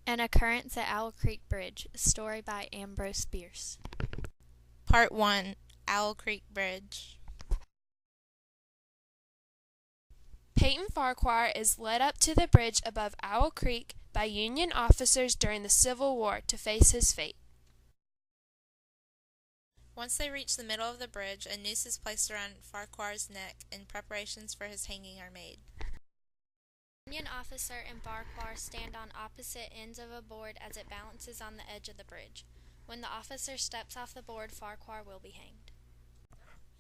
An Occurrence at Owl Creek Bridge, a story by Ambrose Bierce. Part 1, Owl Creek Bridge. Peyton Farquhar is led up to the bridge above Owl Creek by Union officers during the Civil War to face his fate. Once they reach the middle of the bridge, a noose is placed around Farquhar's neck and preparations for his hanging are made. Union officer and Farquhar stand on opposite ends of a board as it balances on the edge of the bridge. When the officer steps off the board, Farquhar will be hanged.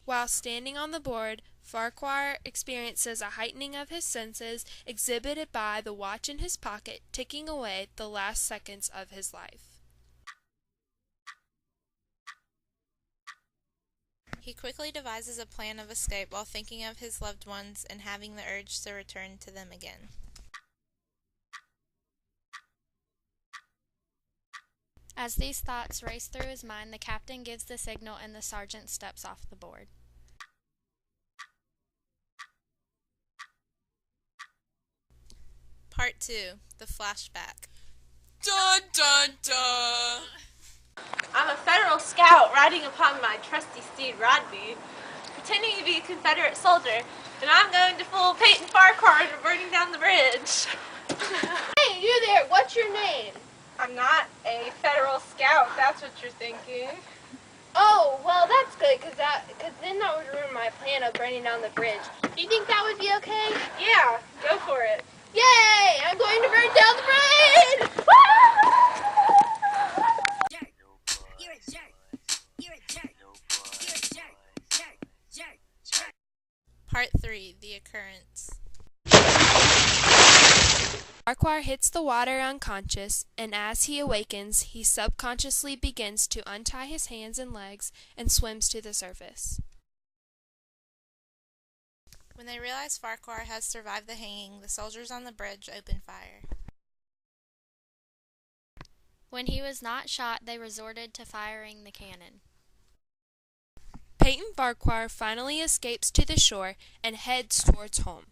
While standing on the board, Farquhar experiences a heightening of his senses exhibited by the watch in his pocket ticking away the last seconds of his life. He quickly devises a plan of escape while thinking of his loved ones and having the urge to return to them again. As these thoughts race through his mind, the captain gives the signal and the sergeant steps off the board. Part 2, the flashback. Dun dun dun! I'm a Federal scout riding upon my trusty steed Rodney, pretending to be a Confederate soldier, and I'm going to fool Peyton Farquhar into burning down the bridge. Hey, you there, what's your name? I'm not a Federal scout, if that's what you're thinking. Oh, well that's good, cause then that would ruin my plan of burning down the bridge. Do you think that would be okay? Yeah, go for it. Yay! I'm going to burn down the bridge! Part 3, the occurrence. Farquhar hits the water unconscious, and as he awakens, he subconsciously begins to untie his hands and legs and swims to the surface. When they realize Farquhar has survived the hanging, the soldiers on the bridge open fire. When he was not shot, they resorted to firing the cannon. Peyton Farquhar finally escapes to the shore and heads towards home.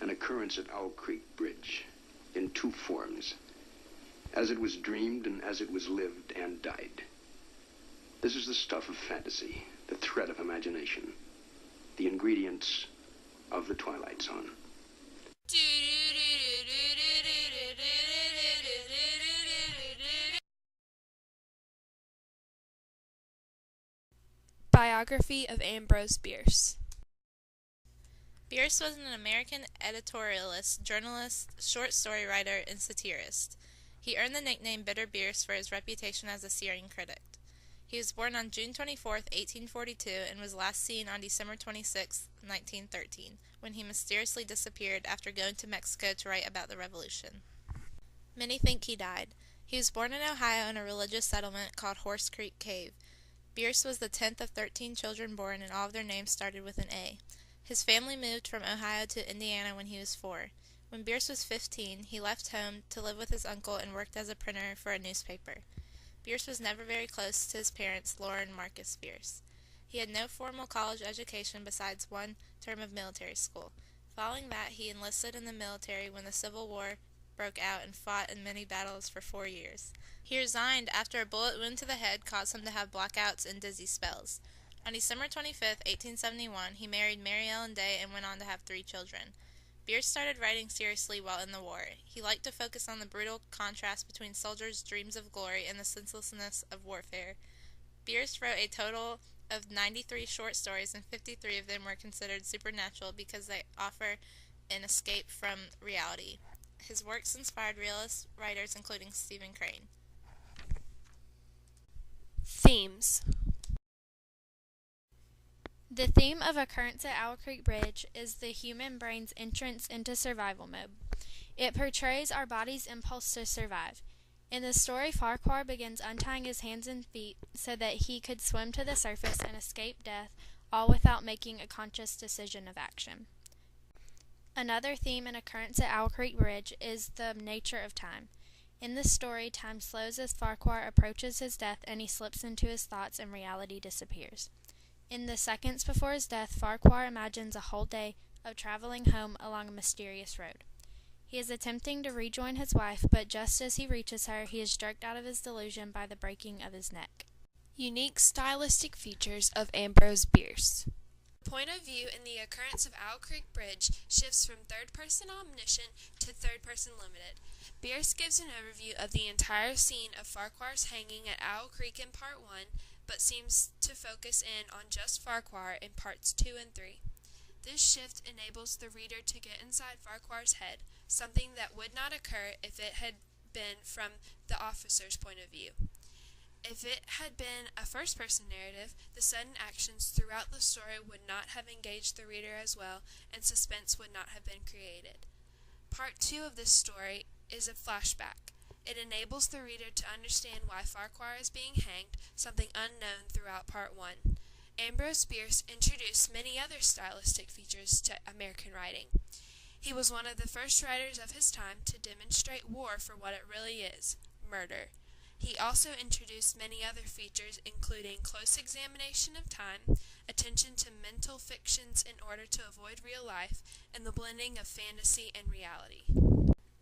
An occurrence at Owl Creek Bridge, in two forms, as it was dreamed and as it was lived and died. This is the stuff of fantasy, the thread of imagination, the ingredients of the Twilight Zone. Biography of Ambrose Bierce. Bierce was an American editorialist, journalist, short story writer, and satirist. He earned the nickname Bitter Bierce for his reputation as a searing critic. He was born on June 24, 1842, and was last seen on December 26, 1913, when he mysteriously disappeared after going to Mexico to write about the Revolution. Many think he died. He was born in Ohio in a religious settlement called Horse Creek Cave. Bierce was the 10th of 13 children born, and all of their names started with an A. His family moved from Ohio to Indiana when he was 4. When Bierce was 15, he left home to live with his uncle and worked as a printer for a newspaper. Bierce was never very close to his parents, Laura and Marcus Bierce. He had no formal college education besides one term of military school. Following that, he enlisted in the military when the Civil War broke out and fought in many battles for 4 years. He resigned after a bullet wound to the head caused him to have blackouts and dizzy spells. On December 25, 1871, he married Mary Ellen Day and went on to have 3 children. Bierce started writing seriously while in the war. He liked to focus on the brutal contrast between soldiers' dreams of glory and the senselessness of warfare. Bierce wrote a total of 93 short stories, and 53 of them were considered supernatural because they offer an escape from reality. His works inspired realist writers including Stephen Crane. Themes. The theme of Occurrence at Owl Creek Bridge is the human brain's entrance into survival mode. It portrays our body's impulse to survive. In the story, Farquhar begins untying his hands and feet so that he could swim to the surface and escape death, all without making a conscious decision of action. Another theme in Occurrence at Owl Creek Bridge is the nature of time. In the story, time slows as Farquhar approaches his death and he slips into his thoughts and reality disappears. In the seconds before his death, Farquhar imagines a whole day of traveling home along a mysterious road. He is attempting to rejoin his wife, but just as he reaches her, he is jerked out of his delusion by the breaking of his neck. Unique stylistic features of Ambrose Bierce. The point of view in the Occurrence of Owl Creek Bridge shifts from third-person omniscient to third-person limited. Bierce gives an overview of the entire scene of Farquhar's hanging at Owl Creek in Part 1, but seems to focus in on just Farquhar in Parts 2 and 3. This shift enables the reader to get inside Farquhar's head, something that would not occur if it had been from the officer's point of view. If it had been a first-person narrative, the sudden actions throughout the story would not have engaged the reader as well, and suspense would not have been created. Part 2 of this story is a flashback. It enables the reader to understand why Farquhar is being hanged, something unknown throughout Part 1. Ambrose Bierce introduced many other stylistic features to American writing. He was one of the first writers of his time to demonstrate war for what it really is, murder. He also introduced many other features, including close examination of time, attention to mental fictions in order to avoid real life, and the blending of fantasy and reality.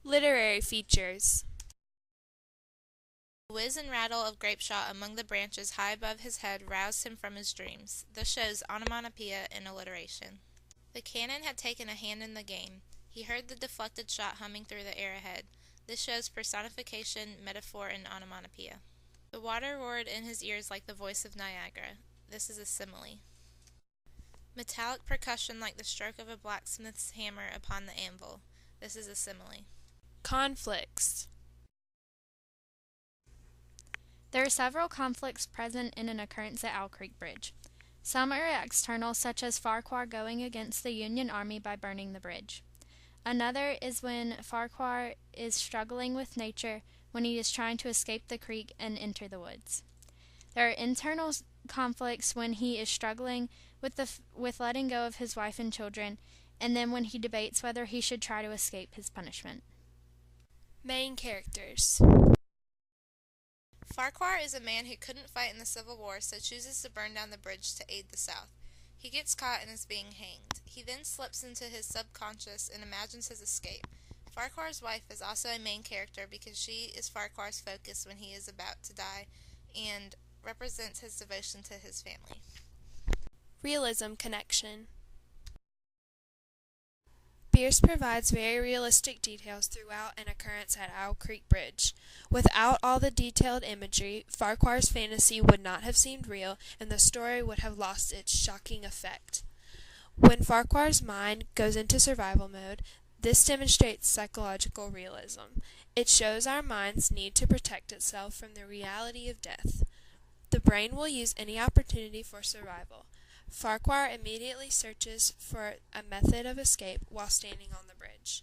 Literary features. The whiz and rattle of grape shot among the branches high above his head roused him from his dreams. This shows onomatopoeia and alliteration. The cannon had taken a hand in the game. He heard the deflected shot humming through the air ahead. This shows personification, metaphor, and onomatopoeia. The water roared in his ears like the voice of Niagara. This is a simile. Metallic percussion like the stroke of a blacksmith's hammer upon the anvil. This is a simile. Conflicts. There are several conflicts present in an Occurrence at Owl Creek Bridge. Some are external, such as Farquhar going against the Union Army by burning the bridge. Another is when Farquhar is struggling with nature when he is trying to escape the creek and enter the woods. There are internal conflicts when he is struggling with letting go of his wife and children, and then when he debates whether he should try to escape his punishment. Main characters. Farquhar is a man who couldn't fight in the Civil War, so chooses to burn down the bridge to aid the South. He gets caught and is being hanged. He then slips into his subconscious and imagines his escape. Farquhar's wife is also a main character because she is Farquhar's focus when he is about to die and represents his devotion to his family. Realism connection. Bierce provides very realistic details throughout an Occurrence at Owl Creek Bridge. Without all the detailed imagery, Farquhar's fantasy would not have seemed real, and the story would have lost its shocking effect. When Farquhar's mind goes into survival mode, this demonstrates psychological realism. It shows our mind's need to protect itself from the reality of death. The brain will use any opportunity for survival. Farquhar immediately searches for a method of escape while standing on the bridge.